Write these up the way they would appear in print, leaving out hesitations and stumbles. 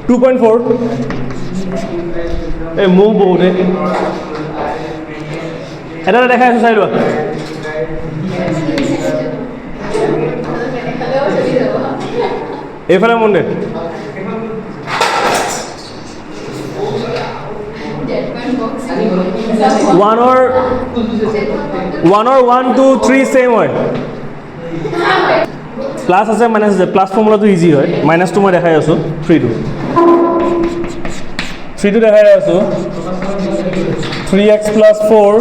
2.4 এই মো বহুতে এটা দেখাই আছো চাই লোৱা এইফালে মন দে one or 1 2 3 same হয় প্লাস আছে মাইনাস আছে প্লাস ফর্মুলাটো ইজি হয় মাইনাসটো মই দেখাই আছো 3 টো দেখাই আছো 3x plus 4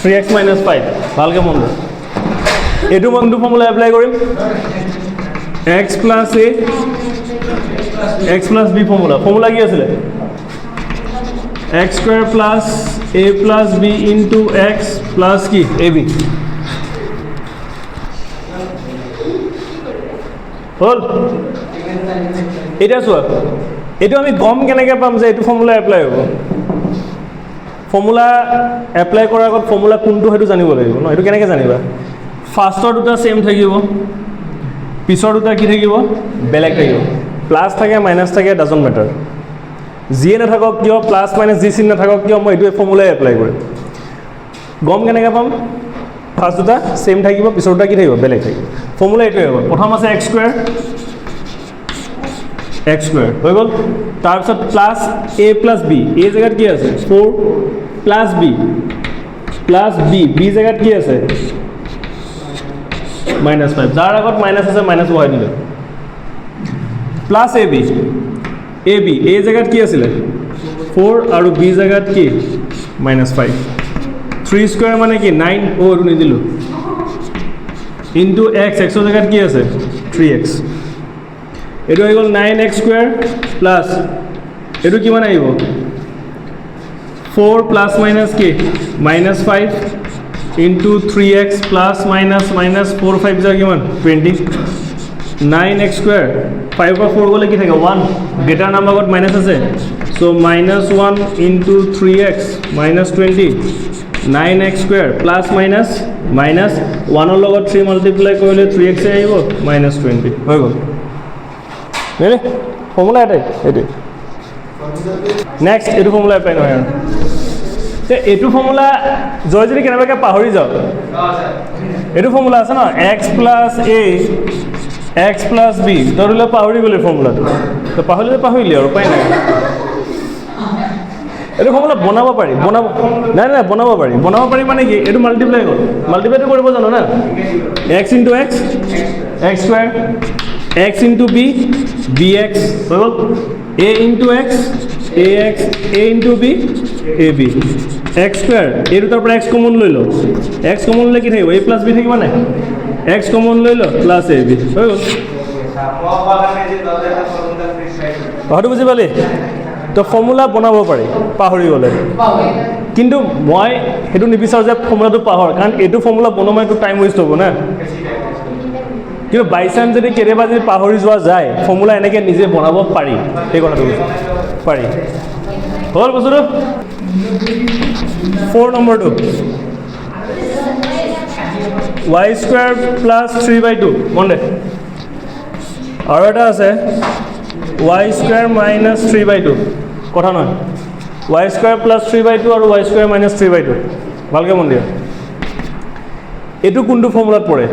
3x minus 5 ভালকে মন দে এটো মনটো ফর্মুলা এপ্লাই কৰিম x plus a x plus b formula কি আছিল x square plus a plus b into x plus কি ab হল এটা চোৱা এটো আমি গম কেনেকৈ পাম যে এটো ফৰ্মুলা এপ্লাই হ'ব ফৰ্মুলা এপ্লাই কৰাৰ আগত ফৰ্মুলা কোনটো হেতু জানিব লাগিব ন এটো কেনেকৈ জানিবা ফাৰ্ষ্টৰ দুটা সেম থাকিব পিছৰ দুটা কি থাকিব বেলেগ থাকিব প্লাস থাকে মাইনাস থাকে ডাজন্ট ম্যাটাৰ যিয়ে নাথাকক কিয় প্লাস মাইনাস যি চিন নাথাকক কিয় মই এইটো ফর্মুলা এপ্লাই কৰিম গম কেনেকৈ পাম ফাৰ্স্ট দুটা সেম থাকিব পিছৰ দুটা কি থাকিব বেলেগ থাকিব ফৰ্মুলা এইটোৱে হ'ব প্ৰথম আছে x স্কয়াৰ হৈ গ'ল তাৰ পিছত plus a plus b a জায়গাত কি আছে 4 plus b b জায়গাত কি আছে -5 যাৰ আগত মাইনাস আছে মাইনাস বহাই দিলে প্লাস ab a জায়গাত কি আছিল 4 আৰু b জায়গাত কি -5 3 স্কয়াৰ মানে কি 9 ও নি দিলো ইনটু x x ৰ জায়গাত কি আছে 3x এটো হৈ গ'ল 9x স্কয়াৰ প্লাস এটো কিমান আহিব 4 প্লাস মাইনাস কি -5 into 3x plus minus 4 5 is কিমান 20 9x square 5 or 4 গলে কি থাকে 1 greater number got minus আছে so -1 into 3x minus 20 9x square plus minus 1 ৰ লগত 3 multiply কৰিলে 3x আহিব -20 হৈ গ'ল নেৰে ফৰ্মুলা এটো নেক্সট এটো ফৰ্মুলা এপ্লাই নহয় তে এটো ফৰ্মুলা জয় যদি কেনেবাকে পাহৰি যাও এটো ফৰ্মুলা আছে না x plus a x plus b ধৰিলে পাহৰি গলে ফৰ্মুলাটো তো পাহৰিলে আৰু পাই নাই এটো ফৰ্মুলা বনাব পাৰি নাই বনাব পাৰি মানে কি এটো মাল্টিপ্লাই মাল্টিপ্লাইটো কৰিব জানো না x into x x square x into b bx হৈ গ'ল a into x ax a into b ab x square এই দুটাৰ পৰা x কমন লৈ ল x কমন লৈ কি থাকিব a plus b থাকিব না x কমন লৈ ল plus ab হৈ গ'ল কথাটো বুজি পালি তো ফৰ্মুলা বনাব পাৰি পাহৰি গলে কিন্তু মই হেতু নিবিচাৰ যে ফৰ্মুলাটো পাহৰ কাৰণ এটো ফৰ্মুলা বনোৱাটো টাইম ওয়েষ্ট হ'ব না কিন্তু বাই চান্স যদি কেৰেবা যদি পাহৰি যোৱা যায় ফৰ্মুলা এনেকে নিজে বনাব পাৰি এই কথাটো পাৰি হল বস্তুটো 4 নম্বৰটো y স্কয়াৰ প্লাস 3/2 মনে আৰু এটা আছে y স্কয়াৰ মাইনাস 3/2 কথা নহয় y স্কয়াৰ প্লাস 3/2 আৰু y স্কয়াৰ মাইনাস 3/2 ভালকে মন দিয়া এটো কোনটো ফৰ্মুলাত পৰে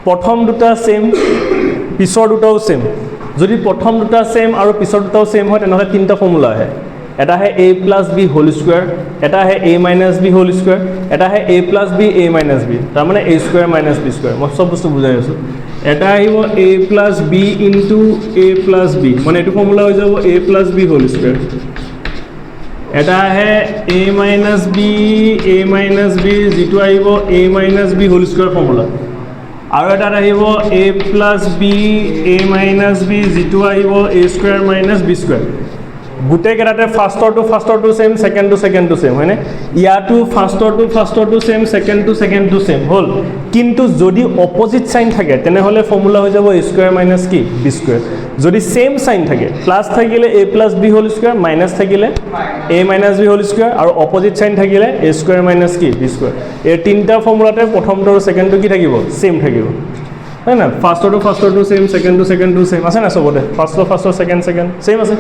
প্ৰথম দুটা সেম পিছৰ দুটাও সেম যদি প্ৰথম দুটা সেম আৰু পিছৰ দুটাও সেম হয় তেনেহলে তিনটা ফৰ্মুলা আহে এটা হে a plus b whole square এটা হে a minus b whole square এটা হে a plus b a minus b তাৰ মানে a square minus b square মই সব বস্তু বুজাই আছো এটা আহিব a plus b into a plus b মানে এটো ফৰ্মুলা হৈ যাব a plus b whole square এটা হে a minus b যেটো আহিব a minus b whole square formula আৰু এটা আহিব a plus b a minus b যেটো আহিব a square minus b square গুটে কেটাতে ফাৰ্স্টৰ টু সেম সেকেন্ড টু সেম হয়নে ইয়াটো ফাৰ্স্টৰ টু সেম সেকেন্ড টু সেম হল কিন্তু যদি অপোজিট সাইন থাকে তেনেহলে ফর্মুলা হৈ যাব a স্কয়ার মাইনাস কি b স্কয়ার যদি সেম সাইন থাকে প্লাস থাকিলে a plus b whole square minus থাকিলে a minus b whole square আৰু অপোজিট সাইন থাকিলে a স্কয়াৰ মাইনাস কি b স্কয়াৰ এই তিনটা ফৰ্মুলাতে প্ৰথমটো আৰু সেকেন্ডটো কি থাকিব সেম থাকিব হয় না ফাৰ্ষ্টৰটো ছেইম ছেকেণ্ডটো ছেইম আছে না চবতে ফাৰ্ষ্টৰ ছেকেণ্ড ছেইম আছে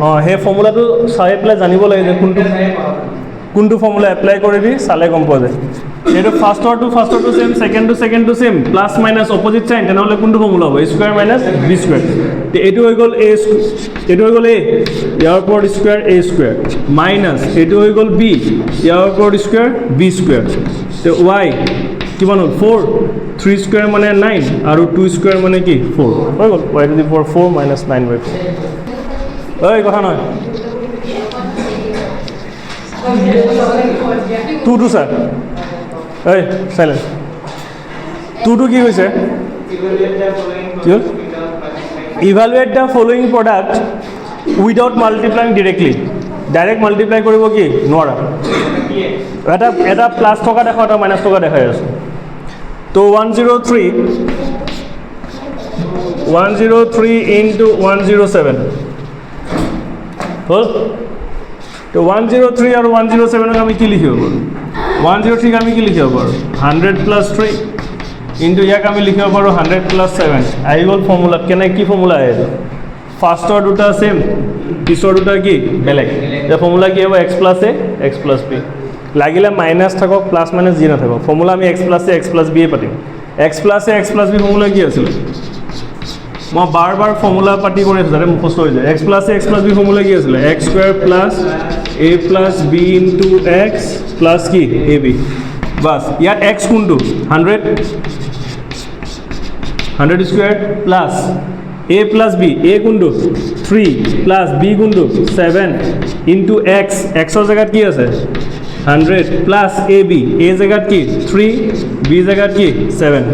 অঁ সেই ফৰ্মুলাটো চাই পেলাই জানিব লাগে যে কোনটো ফৰ্মুলা এপ্লাই কৰিবি চালে গম পোৱা যায় এইটো ফাৰ্ষ্টৰটো ছেইম ছেকেণ্ডটো same plus minus opposite sign তেনেহ'লে কোনটো ফৰ্মুলা হ'ব স্কুৱেৰ মাইনাছ বি স্কুৱেৰ এইটো হৈ গ'ল এ ইয়াৰ ওপৰত স্কুৱেৰ এ স্কুৱেৰ মাইনাছ এইটো হৈ গ'ল বি ইয়াৰ ওপৰত স্কুৱেৰ বি স্কুৱেৰ ৱাই কিমান হ'ল 4 3 স্কুৱেৰ মানে 9 আৰু 2 স্কুৱেৰ মানে কি 4 হৈ গ'ল y to the power 4 minus 9/4 ঐ কথা নহয় 2 স্যাৰ ঐ সাইলেন্ট 2 কি হৈছে কি হ'ল evaluate the following product without multiplying directly direct multiply কৰিব কি নোৱাৰা এটা প্লাছ থকা দেখা এটা মাইনাছ থকা দেখাই আছে তো 103 into 107 হ'ল তো 103 আৰু 107 আমি কি লিখিব পাৰোঁ 103 আমি কি লিখিব পাৰোঁ 100 প্লাছ 3 ইনটু ইয়াক আমি লিখিব পাৰোঁ 100 প্লাছ 7 আহি গ'ল ফৰ্মুলা কেনে কি ফৰ্মুলা আহিছে ফাৰ্ষ্টৰ দুটা ছেম পিছৰ দুটা কি বেলেগ এই ফৰ্মুলা কি হ'ব x plus a x plus b লাগিলে মাইনাছ থাকক প্লাছ মাইনাছ যি নাথাকক ফৰ্মুলা আমি x plus a x plus b পাতিম x plus a x plus b formula কি আছিল মই বাৰ ফৰ্মুলা পাতি কৰি আছোঁ যাতে মুখস্থ হৈ যায় x plus a x plus b formula কি আছিলে x square plus a plus b into x plus কি a b বাছ ইয়াত x কোনটো 100 square plus a plus b a কোনটো 3 প্লাছ b কোনটো 7 ইনটু x xৰ জেগাত কি আছে 100 প্লাছ ab a জেগাত কি 3 b জেগাত কি 7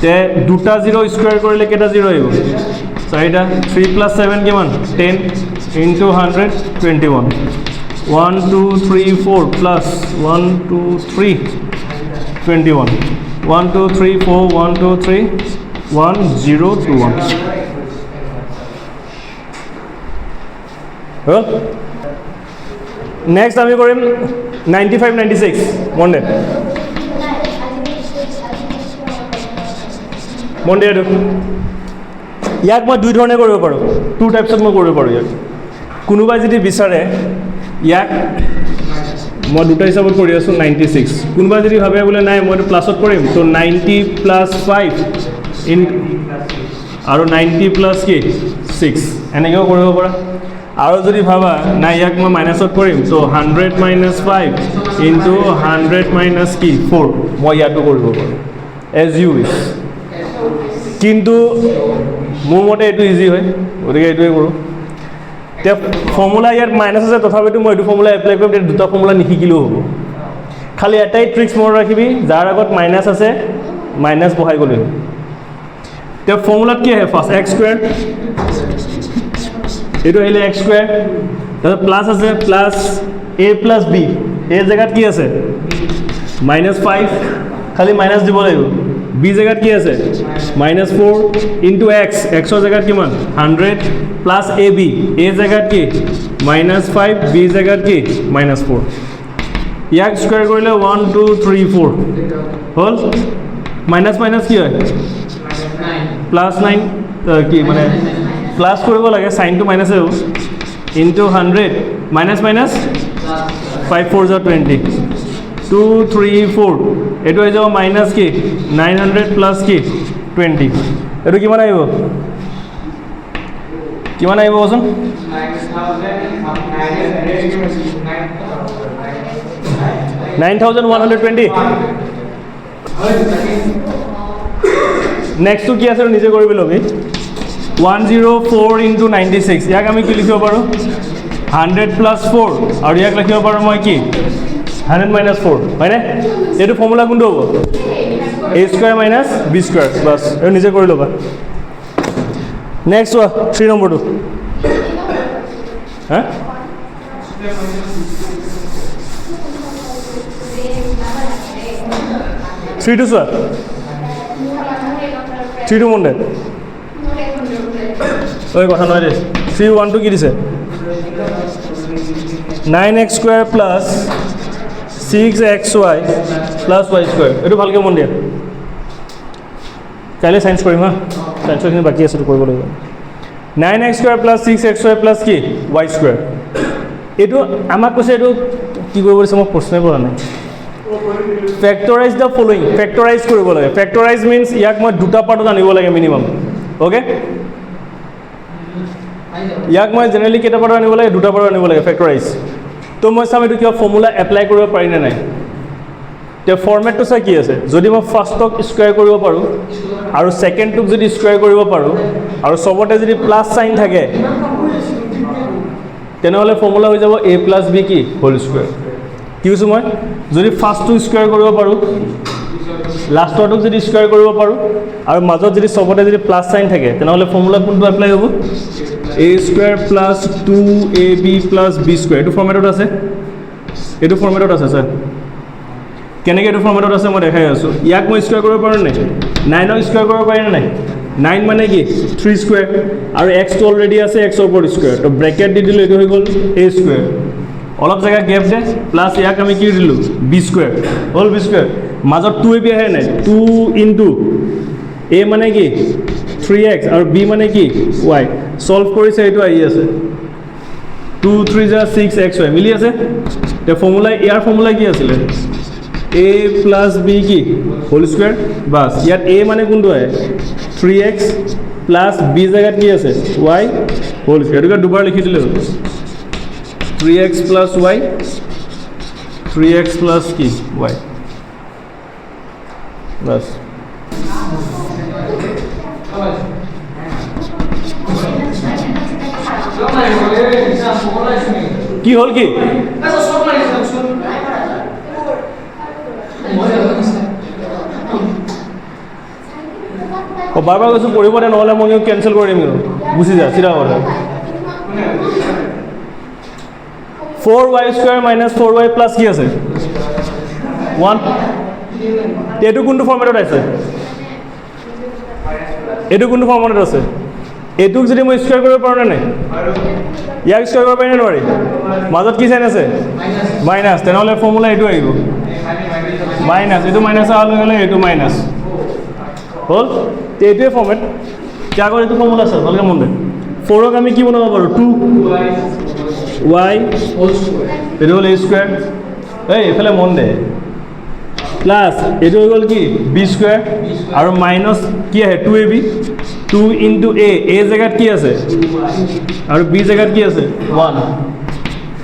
তে দুটা 0 স্কোয়ার করলে কেটা 0 হইব চাৰিটা 3 প্লাস 7 কিমান 10 ইনটু 100 21 1 2 3 4 প্লাস 1 2 3 21 1 2 3 4 1 2 3 1 0 2 1 নেক্সট আমি কৰিম 95 96 মনে মনে ইয়াক মই দুই ধৰণে কৰিব পাৰোঁ টু টাইপছত মই কৰিব পাৰোঁ ইয়াক কোনোবাই যদি বিচাৰে ইয়াক মই দুটা হিচাপত কৰি আছোঁ 96 কোনোবাই যদি ভাবে বোলে নাই মই এইটো প্লাছত কৰিম তো 90 প্লাছ 5 ইন আৰু 90 প্লাছ কি 6 এনেকৈও কৰিব পাৰা আৰু যদি ভাবা নাই ইয়াক মই মাইনাছত কৰিম তো 100 মাইনাছ 5 ইনটু 100 মাইনাছ কি 4 মই ইয়াতো কৰিব পাৰোঁ এজ ইউ উইচ কিন্তু মোৰ মতে এইটো ইজি হয় গতিকে এইটোৱে কৰোঁ এতিয়া ফৰ্মুলা ইয়াত মাইনাছ আছে তথাপিতো মই এইটো ফৰ্মুলা এপ্লাই কৰিম তেতিয়া দুটা ফৰ্মুলা নিশিকিলেও হ'ব খালি এটাই ট্ৰিক্স মনত ৰাখিবি যাৰ আগত মাইনাছ আছে মাইনাছ বহাই গ'লে হ'ল এতিয়া ফৰ্মুলাত কি আহে ফাৰ্ষ্ট এক্স স্কুৱেৰ এইটো আহিলে এক্স স্কুৱেৰ তাৰপিছত প্লাছ আছে প্লাছ এ প্লাছ বি এই জেগাত কি আছে মাইনাছ 5 খালি মাইনাছ দিব লাগিব বি জেগাত কি আছে মাইনাছ 4 ইনটু এক্স এক্সৰ জেগাত কিমান 100 প্লাছ এ বি এ জেগাত কি মাইনাছ 5 বি জেগাত কি মাইনাছ 4 ইয়াক স্কুৱেৰ কৰিলে 1 2 3 4 হ'ল মাইনাছ মাইনাছ কি হয় প্লাছ 9 কি মানে প্লাছ কৰিব লাগে চাইনটো মাইনাছে হ'ব ইনটু 100 মাইনাছ মাইনাছ 5 4 যা 20 2 3 4 এইটো হৈ যাব মাইনাছ কি 900 প্লাছ কি 20 এইটো কিমান আহিব কচোন 9120 নেক্সটটো কি আছে নিজে কৰিবি ল'বি 104 ইনটু 96 ইয়াক আমি কি লিখিব পাৰোঁ 100 প্লাছ 4 আৰু ইয়াক লিখিব পাৰোঁ মই কি 100 মাইনাছ 4 হয়নে এইটো ফৰ্মুলা কোনটো হ'ব a square minus b square bus এইটো নিজে কৰি ল'বা নেক্সট চোৱা 3 নম্বৰটো হা 3 টো চোৱা 3 টো মনে ঐ কথা নহয় দে 3 1 টো কি দিছে 9x square plus 6xy plus y square এইটো ভালকৈ মন দিয়া কাইলৈ চায়েন্স কৰিম হা চায়েন্সৰখিনি বাকী আছে কৰিব লাগিব 9x² + 6xy + কি y²। এইটো আমাক কৈছে এইটো কি কৰিব দিছে মই প্ৰশ্নই কৰা নাই ফেক্টৰাইজ দ্য ফলোইং ফেক্টৰাইজ কৰিব লাগে ফেক্টৰাইজ মিনছ ইয়াক মই দুটা পাৰ্টত আনিব লাগে মিনিমাম অ'কে ইয়াক মই জেনেৰেলি কেইটা পাৰ্টত আনিব লাগে দুটা পাৰ্টত আনিব লাগে ফেক্টৰাইজ তো মই চাম এইটো কিবা ফৰ্মুলা এপ্লাই কৰিব পাৰি নে নাই এতিয়া ফৰ্মেটটো চাই কি আছে যদি মই ফাৰ্ষ্টক স্কুৱেৰ কৰিব পাৰোঁ আৰু ছেকেণ্ডটোক যদি স্কুৱেৰ কৰিব পাৰোঁ আৰু চবতে যদি প্লাছ চাইন থাকে তেনেহ'লে ফৰ্মুলা হৈ যাব a + b কি হোল স্কুৱেৰ কি কৈছোঁ মই যদি ফাৰ্ষ্টটো স্কুৱেৰ কৰিব পাৰোঁ লাষ্টৰটোক যদি স্কুৱেৰ কৰিব পাৰোঁ আৰু মাজত যদি চবতে যদি প্লাছ চাইন থাকে তেনেহ'লে ফৰ্মুলা কোনটো এপ্লাই হ'ব a² + 2ab + b² এইটো ফৰ্মেটত আছে ছাৰ কেনেকৈ এইটো ফৰ্মেটত আছে মই দেখাই আছোঁ ইয়াক মই স্কুৱেৰ কৰিব পাৰোঁ নাই 9ক স্কুৱেৰ কৰিব পাৰি নে নাই 9 মানে কি 3² আৰু xটো অলৰেডি আছে xৰ ওপৰত স্কুৱেৰ তো ব্ৰেকেট দি দিলোঁ এইটো হৈ গ'ল a² অলপ জেগা গেপ দে প্লাছ ইয়াক আমি কি দিলোঁ b² হ'ল b² মাজত 2ab আহে নাই 2 * a মানে কি 3x আৰু b মানে কি y সলভ কৰিছে এইটো আহি আছে 2 3 = 6xy মিলি আছে তে ফৰ্মুলা ইয়াৰ ফৰ্মুলা কি আছিলে a + b কি হোল স্কুৱেৰ বাছ ইয়াত a মানে কোনটো আহে 3x + b জেগাত কি আছে y হোল স্কুৱেৰ এইটো দুবাৰ লিখি দিলে হ'ল 3x + y 3x + কি y বাছ কি হ'ল কি বাৰ বাৰ কৈছোঁ পঢ়িব দে নহ'লে মই কেঞ্চেল কৰি দিম কিন্তু গুচি যা চিধা কথা 4y² - 4y + কি আছে 1 এইটো কোনটো ফৰ্মেটত আছে এইটো কোনটো ফৰ্মেটত আছে এইটোক যদি মই স্কুৱেৰ কৰিব পাৰোঁ নে নাই ইয়াক স্কুৱেৰ কৰিব পাৰি নে নোৱাৰি মাজত কি চাইন আছে মাইনাছ তেনেহ'লে ফৰ্মুলা এইটো আহিব মাইনাছ এইটো মাইনাছ অহা লগে লগে এইটো মাইনাছ হ'ল এইটোৱে ফৰ্মেট এতিয়া আগত এইটো ফৰ্মুলা আছে ভালকৈ মন দে 4ক আমি কি বনাব পাৰোঁ 2y এইটো হ'ল a² এই এইফালে মন দে প্লাছ এইটো হৈ গ'ল কি b² আৰু মাইনাছ কি আহে 2ab 2 * a জেগাত কি আছে আৰু b জেগাত কি আছে 1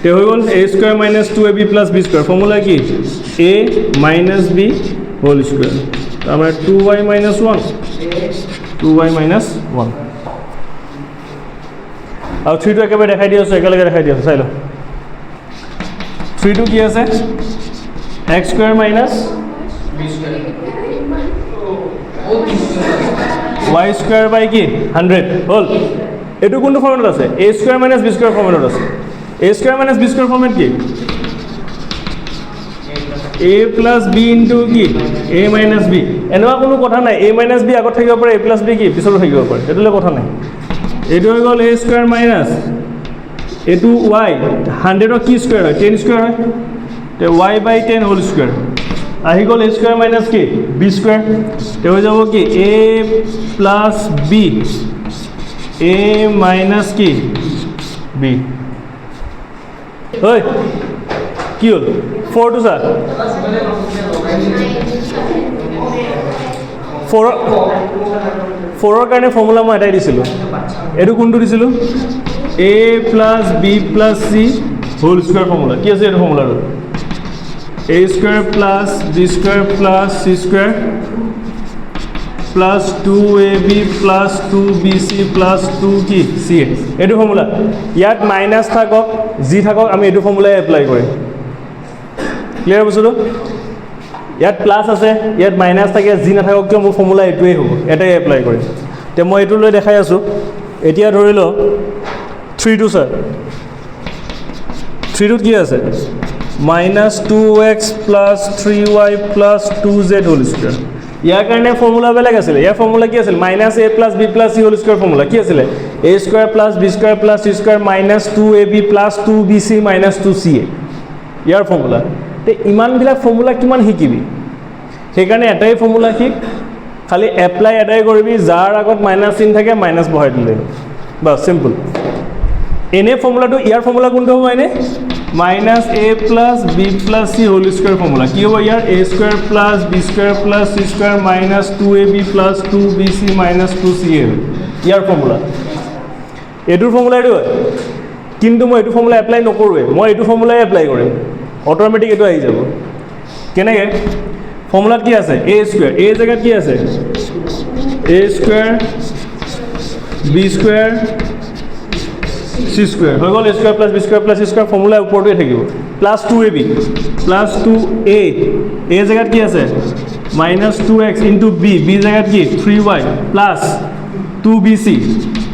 তে হৈ গ'ল a² - 2ab + b² ফৰ্মুলা কি a - b হোল স্কুৱেৰ আমাৰ 2y - 1 2y - 1 আৰু 3টো একেবাৰে দেখাই দি আছোঁ একেলগে দেখাই দি আছোঁ চাই লওঁ 3টো কি আছে x² - y² কি 100 হ'ল এইটো কোনটো ফৰ্মেটত আছে a² - b² ফৰ্মেটত আছে a² - b² ফৰ্মেট কি a + b * কি a - b এনেকুৱা কোনো কথা নাই a - b আগত থাকিব পাৰে a + b কি পিছতো থাকিব পাৰে সেইটোলৈ কথা নাই এইটো হৈ গ'ল a² - এইটো y 100ৰ কি স্কুৱেৰ হয় 10 স্কুৱেৰ হয় তে y/10 হোল স্কুৱেৰ আহি গ'ল a² - কি b² তে হৈ যাব কি a + b a - কি b ঐ কি হ'ল 4টো চা 4ৰ কাৰণে ফৰ্মুলা মই এটাই দিছিলোঁ এইটো কোনটো দিছিলোঁ a + b + c whole square formula কি আছে এইটো ফৰ্মুলাটো a² + b² + c² + 2ab + 2bc + 2 কি ca এইটো ফৰ্মুলা ইয়াত মাইনাছ থাকক যি থাকক আমি এইটো ফৰ্মুলাই এপ্লাই কৰিম ক্লিয়াৰ বস্তুটো ইয়াত প্লাছ আছে ইয়াত মাইনাছ থাকে যি নাথাকক কিয় মোৰ ফৰ্মুলা এইটোৱেই হ'ব এটাই এপ্লাই কৰিম তে মই এইটো লৈ দেখাই আছোঁ এতিয়া ধৰি লওঁ 3টো ছাৰ 3টোত কি আছে -2x + 3y + 2z whole square ইয়াৰ কাৰণে ফৰ্মুলা বেলেগ আছিলে ইয়াৰ ফৰ্মুলা কি আছিল -a + b + c whole square formula কি আছিলে a² + b² + c² - 2ab + 2bc - 2ca ইয়াৰ ফৰ্মুলা তে ইমানবিলাক ফৰ্মুলা কিমান শিকিবি সেইকাৰণে এটাই ফৰ্মুলা শিক খালি এপ্লাই এটাই কৰিবি যাৰ আগত মাইনাছ চিন থাকে মাইনাছ বহাই দিলে বাছ চিম্পল এনে ফৰ্মুলাটো ইয়াৰ ফৰ্মুলা কোনটো হ'ব এনে minus A plus B plus C whole square formula কি হ'ব ইয়াৰ A square plus B square plus C square minus 2ab plus 2bc minus 2ca ইয়াৰ ফৰ্মুলা এইটোৰ ফৰ্মুলা এইটো হয় কিন্তু মই এইটো ফৰ্মুলা এপ্লাই নকৰোঁৱে মই এইটো ফৰ্মুলাই এপ্লাই কৰিম অট'মেটিক এইটো আহি যাব কেনেকৈ ফৰ্মুলাত কি আছে এ স্কুৱেৰ এ জেগাত কি আছে A square B square C square হৈ গ'ল A square plus B square plus C square formula ওপৰতে থাকিব প্লাছ 2ab প্লাছ 2a এ জেগাত কি আছে minus 2x into B B জেগাত কি 3y plus 2bc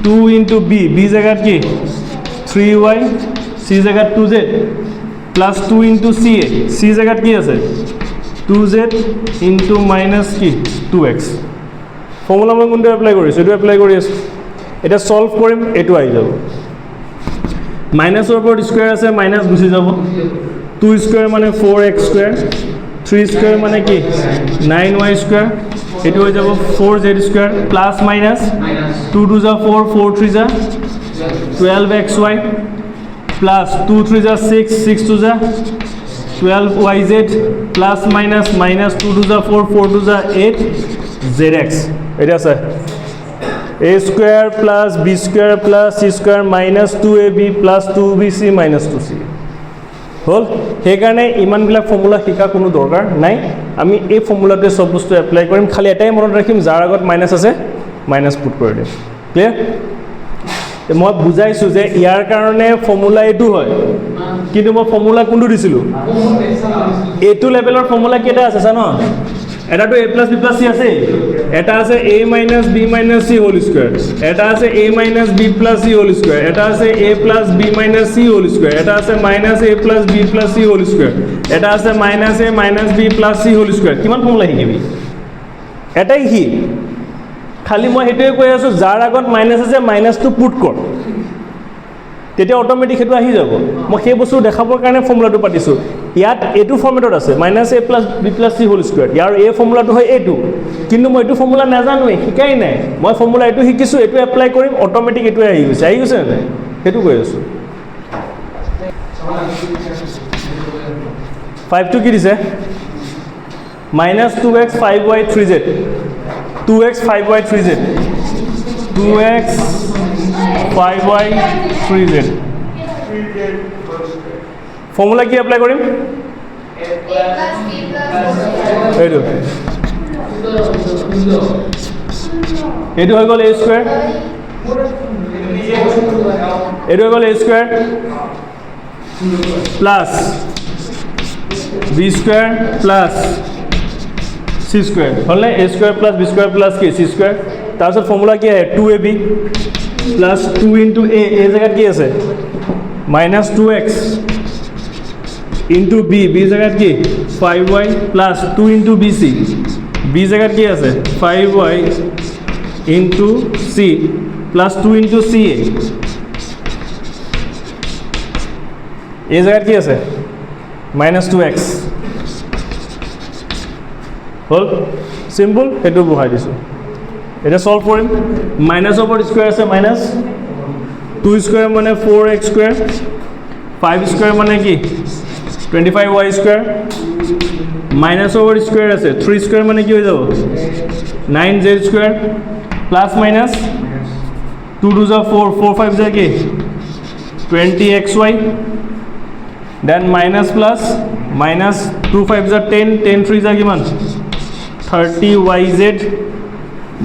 2 into B B জেগাত কি 3y চি জেগাত 2z প্লাছ 2 ইনটু চি এ চি জেগাত কি আছে 2z ইনটু মাইনাছ কি 2x ফৰ্মুলা মই কোনটো এপ্লাই কৰিছোঁ এইটো এপ্লাই কৰি আছোঁ এটা সলভ কৰিম এইটো আহি যাব মাইনাছৰ ওপৰত স্কুৱেৰ আছে মাইনাছ গুচি যাব 2 স্কুৱেৰ মানে 4x স্কুৱেৰ 3 স্কুৱেৰ মানে কি 9y স্কুৱেৰ এইটো হৈ যাব 4z স্কুৱেৰ প্লাছ মাইনাছ 2 2 যা 4 4 3 যা 12xy প্লাছ 2 3 যা 6 6 2 যা 12yz প্লাছ মাইনাছ মাইনাছ 2 2 যা 4 4 2 যা 8zx এটা আছে a square plus b square plus c square minus 2ab plus 2bc minus 2c হল সেইকাৰণে ইমানবিলাক ফৰ্মুলা শিকা কোনো দৰকাৰ নাই আমি এই ফৰ্মুলাটোৱে সব বস্তু এপ্লাই কৰিম খালি এটাই মনত ৰাখিম যাৰ আগত মাইনাছ আছে মাইনাছ পুট কৰি দিম ক্লিয়াৰ মই বুজাইছোঁ যে ইয়াৰ কাৰণে ফৰ্মুলা এইটো হয় কিন্তু মই ফৰ্মুলা কোনটো দিছিলোঁ এইটো লেভেলৰ ফৰ্মুলা কেইটা আছে জানো এটাটো a plus B plus c আছে এটা আছে a minus b minus c whole square এটা আছে a minus b plus C whole square এটা আছে a plus b minus c whole square এটা আছে minus a plus B plus C whole square এটা আছে minus a minus b plus C whole square কিমান formula শিকিবি এটাই সি খালি মই সেইটোৱে কৈ আছোঁ যাৰ আগত মাইনাছ আছে মাইনাছটো পুট কৰ তেতিয়া অট'মেটিক সেইটো আহি যাব মই সেই বস্তু দেখাবৰ কাৰণে ফৰ্মুলাটো পাতিছোঁ ইয়াত এইটো ফৰ্মেটত আছে minus A plus B plus C whole square ইয়াৰ এই ফৰ্মুলাটো হয় এইটো কিন্তু মই এইটো ফৰ্মুলা নাজানোৱেই শিকাই নাই মই ফৰ্মুলা এইটো শিকিছোঁ এইটো এপ্লাই কৰিম অট'মেটিক এইটোৱে আহি গৈছে নাই সেইটো কৈ আছোঁ 5টো কি দিছে minus 2x 5y 3z 2x 5y 3z 2x 5y 3z formula কি এপ্লাই কৰিম এইটো এইটো হৈ গ'ল a স্কুৱেৰ এইটো হৈ গ'ল a square plus b square plus c square হ'লনে a square plus b square plus কি c স্কুৱেৰ তাৰপিছত ফৰ্মুলা কি আহে 2ab প্লাছ 2 ইনটু a জেগাত কি আছে minus 2x into B B জেগাত কি 5y plus 2 into bc B জেগাত কি আছে 5y into c plus 2 into ca এই জেগাত কি আছে মাইনাছ 2x হ'ল চিম্পল সেইটো বহাই দিছোঁ এটা সলভ কৰিম মাইনাছৰ ওপৰত স্কুৱেৰ আছে মাইনাছ 2 স্কুৱেৰ মানে 4x স্কুৱেৰ 5 স্কুৱেৰ মানে কি 25y স্কুৱেৰ মাইনাছৰ ওপৰত স্কুৱেৰ আছে 3 স্কুৱেৰ মানে কি হৈ যাব 9z স্কুৱেৰ প্লাছ মাইনাছ 2 2 যা 4 4 5 যা কি 20xy then minus plus minus 2 5 যা 10 10 3 যা কিমান 30yz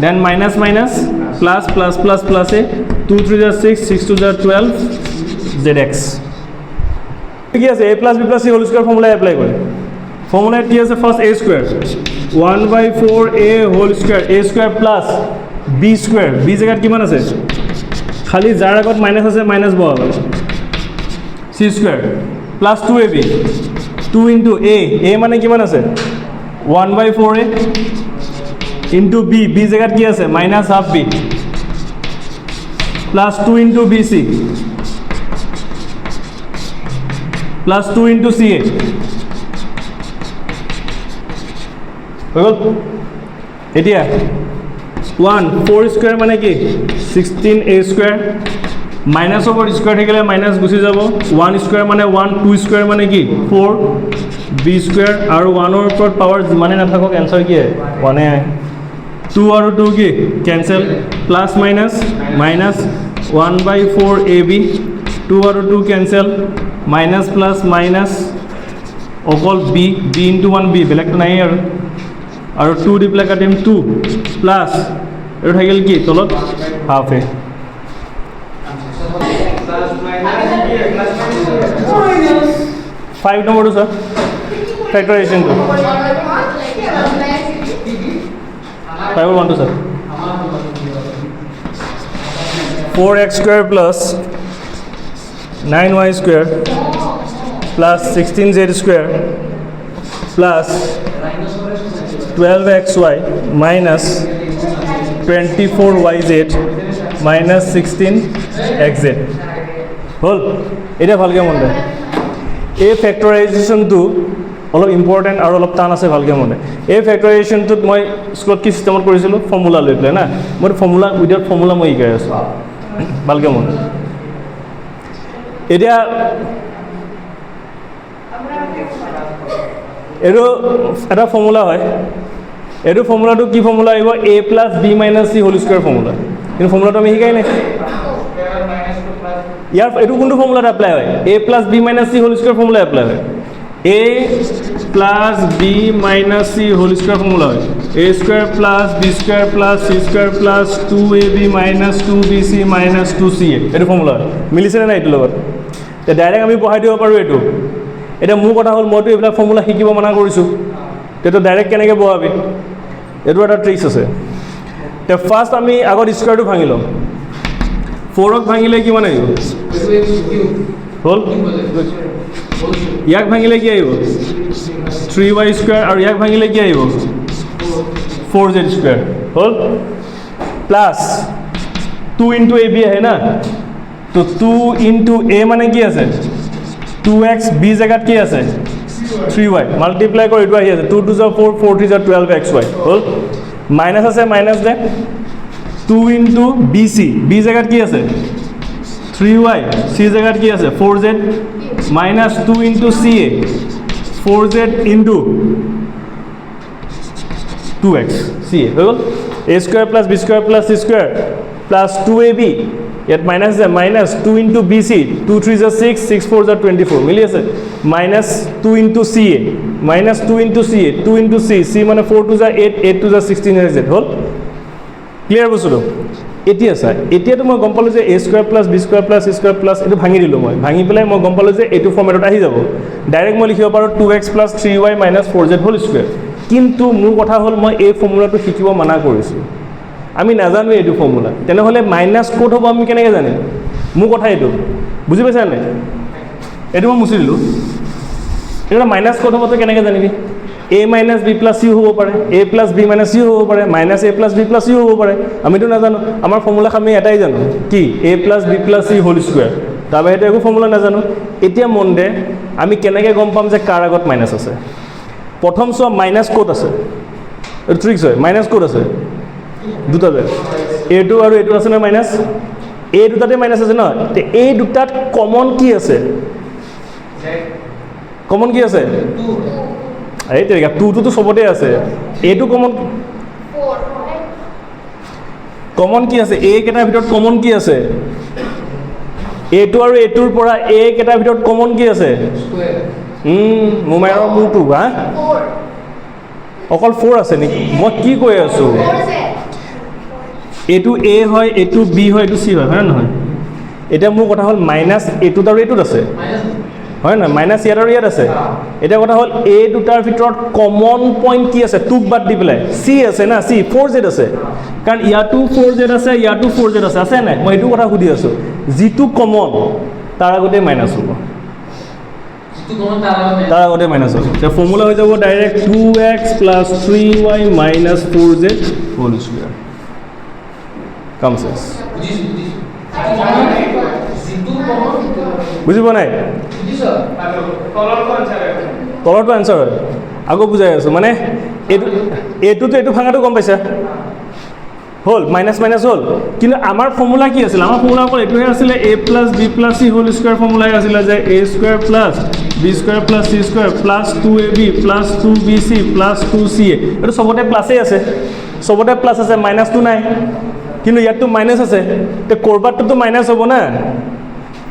then minus minus plus plus plus plus a 2 3 যা 6 6 2 যা 12 zx কি আছে a plus b plus c whole square formula apply করে ফর্মুলা কি আছে first a square 1/4a whole square a square plus b square b জায়গাত কিমান আছে খালি যাৰ আগত মাইনাস আছে মাইনাস বহাব c square plus 2ab 2 into a মানে কিমান আছে 1/4a into b b জায়গাত কি আছে minus half b plus 2 into bc plus 2 into ca হৈ গ'ল এতিয়া 1 4 স্কোয়ার মানে কি 16a স্কোয়ার মাইনাস ওপর স্কোয়ার থাকিলে মাইনাস গুছি যাব 1 স্কোয়ার মানে 1 2 স্কোয়ার মানে কি 4 b স্কোয়ার আৰু 1 ৰ ওপৰত পাৱাৰ মানে নাথাকক এনসাৰ কি হয় 1 এ 2 আৰু 2 কি cancel plus minus minus 1/4 ab 2 আৰু 2 ক্যান্সেল মাইনাস প্লাস মাইনাস অকল b b into 1 b বেলেগটো নাই আৰু 2 দি পেলাই কাটিম 2 প্লাস এটো থাকিল কি তলত হাফ এ 5 নম্বৰটো sir factorization to 5 1 2 sir 4x square plus 9y square plus 16z square plus 12xy minus 24yz minus 16xz হল এটা ভালকে মনে এই ফ্যাক্টরাইজেশনটো অলপ ইম্পৰ্টেণ্ট আৰু অলপ টান আছে ভালকে মনে এই ফ্যাক্টৰাইজেশনটো মই স্কুলত কি সিস্টেমত কৰিছিলো ফৰ্মুলা লৈ পেলাই না মই ফৰ্মুলা উইদাউট ফৰ্মুলা মই শিকাই আছো ভালকে মনে এতিয়া এটো এটা ফৰ্মুলা হয় এটো ফৰ্মুলাটো কি ফৰ্মুলা আহিব a + b - c whole square formula কিন্তু ফৰ্মুলাটো আমি শিকাই নাই ইয়াৰ এটো কোনটো ফৰ্মুলাত এপ্লাই হয় a + b - c whole square formula apply হয় a plus b minus c whole square formula a square plus b square plus c square plus 2ab minus 2bc minus 2ca এটো ফর্মুলা মিলিছে না এটো লগত তে direct আমি বহাই দিব পাৰো এটো এটা মোৰ কথা হল মইতো এইবিলাক ফৰ্মুলা শিকিব মানা কৰিছো তেটো ডাইৰেক্ট কেনেকে বহাবি এটো এটা ট্ৰিক্স আছে তে ফার্স্ট আমি আগত স্কয়ারটো ভাঙি লম 4 ক ভাঙিলে কি মানে হল ইয়াক ভাঙিলে কি আহিব 3y স্কয়ার আৰু ইয়াক ভাঙিলে কি আহিব 4z স্কয়ার হল প্লাস 2 into ab আহে না তো 2 into a মানে কি আছে 2x b জায়গাত কি আছে 3y মাল্টিপ্লাই কৰি এটো আহি আছে 2 2 4 4 3 12xy হল মাইনাস আছে মাইনাস দে 2 into bc b জায়গাত কি আছে 3y c জায়গাত কি আছে 4z minus 2 into ca 4z into 2x ca hall a square plus b square plus c square plus 2ab yet minus the minus 2 into bc 2 3 is 6 6 4 is 24 মিলি আছে minus 2 into ca minus 2 into ca 2 into c c মানে 4 2 is 8 8 2 is 16 is hall clear বসলো এতিয়া চাই এতিয়াতো মই গম পালো যে a square plus b square plus c square plus এটো ভাঙি দিলো মই ভাঙি পেলাই মই গম পালো যে এটো ফৰ্মেটত আহি যাব ডাইৰেক্ট মই লিখিব পাৰো 2x + 3y - 4z whole square কিন্তু মোৰ কথা হল মই এই ফৰ্মুলাটো শিকিব মানা কৰিছো আমি নাজানো এটো ফৰ্মুলা তেনেহলে মাইনাস কোড হ'ব আমি কেনেকৈ জানিম মোৰ কথা এটো বুজি পাইছা নাই এটো মই মুছি দিলো এটা মাইনাস কোড হ'ব তো কেনেকৈ জানিবি a minus b plus c হ'ব পাৰে a plus b minus c হ'ব পাৰে minus a plus b plus c হ'ব পাৰে আমিতো নাজানো আমাৰ ফৰ্মুলা আমি এটাই জানো কি a plus b plus c whole square তাৰ বাহিৰে একো ফৰ্মুলা নাজানো এতিয়া মন দে আমি কেনেকৈ গম পাম যে কাৰ আগত মাইনাস আছে প্ৰথম সব মাইনাস কোড আছে এটো ট্ৰিক্স হয় মাইনাস কোড আছে দুটা যে a2 আৰু a2 আছে না মাইনাস a দুটাতে মাইনাস আছে ন তে a দুটাত কমন কি আছে কমন কি আছে 2 এই তেৰিকা 2 তো সবতে আছে এটো কমন কি আছে a কেটাৰ ভিতৰত কমন কি আছে a2 আৰু a2 ৰ পৰা a কেটাৰ ভিতৰত কমন কি আছে স্কয়াৰ মোমাইৰৰ মুটো হা 4 অকল 4 আছে নেকি মই কি কৈ আছো এটো a হয় এটো b হয় এটো c হয় হয় নহয় এটা মোৰ কথা হল মাইনাস a2 আৰু a2 আছে হয় না মাইনাস ইয়াৰ আৰু ইয়াত আছে এটা কথা হল a দুটাৰ ভিতৰত কমন পইণ্ট কি আছে টুক বাদ দি পেলাই c আছে না c 4z আছে কাৰণ ইয়াটো 4z আছে ইয়াটো 4z আছে আছে নাই মই এটো কথা সুধি আছো জিটো কমন তাৰ আগতে মাইনাস হ'ব জিটো কমন তাৰ আগতে মাইনাস হ'ব তে ফৰ্মুলা হৈ যাব direct 2x + 3y - 4z whole square কমসেস বুজি পোৱা নাই তলৰটো আনসাৰ হয় আগো বুজাই আছো মানে এইটোতো এইটো ভাঙাটো গম পাইছা হ'ল মাইনাছ মাইনাছ হ'ল কিন্তু আমাৰ ফৰ্মুলা কি আছিল আমাৰ ফৰ্মুলা অকল এইটোহে আছিলে a plus b plus c whole square ফৰ্মুলাই আছিলে যে a square plus b square plus c square plus 2ab plus 2bc plus 2ca এইটো চবতে প্লাছেই আছে চবতে প্লাছ আছে মাইনাছটো নাই কিন্তু ইয়াততো মাইনাছ আছে তে কৰবাতটো মাইনাছ হ'ব না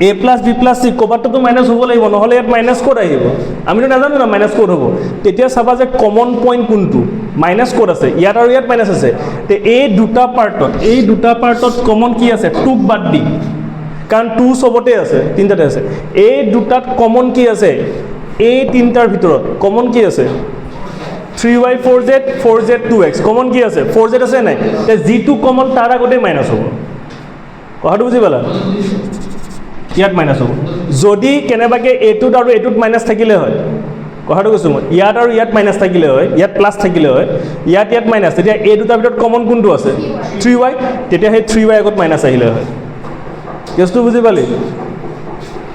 a plus b plus c কৰবাতটো মাইনাছ হ'ব লাগিব নহ'লে ইয়াত মাইনাছ ক'ত আহিব আমিতো নাজানো না মাইনাছ ক'ত হ'ব তেতিয়া চাবা যে কমন পইণ্ট কোনটো মাইনাছ ক'ত আছে ইয়াত আৰু ইয়াত মাইনাছ আছে তে এই দুটা পাৰ্টত কমন কি আছে 2 বাদ দি কাৰণ 2 চবতে আছে তিনটাতে আছে এই দুটাত কমন কি আছে এই তিনটাৰ ভিতৰত কমন কি আছে 3y 4z 4z 2x common কি আছে 4z আছে নাই তে যিটো কমন তাৰ আগতে মাইনাছ হ'ব কথাটো বুজি পালা ইয়াত মাইনাছ হ'ব যদি কেনেবাকৈ এইটোত আৰু এইটোত মাইনাছ থাকিলে হয় কথাটো কৈছোঁ মই ইয়াত আৰু ইয়াত মাইনাছ থাকিলে হয় ইয়াত প্লাছ থাকিলে হয় ইয়াত মাইনাছ তেতিয়া এই দুটাৰ ভিতৰত কমন কোনটো আছে 3y তেতিয়া সেই 3y আগত মাইনাছ আহিলে হয় কেছটো বুজি পালি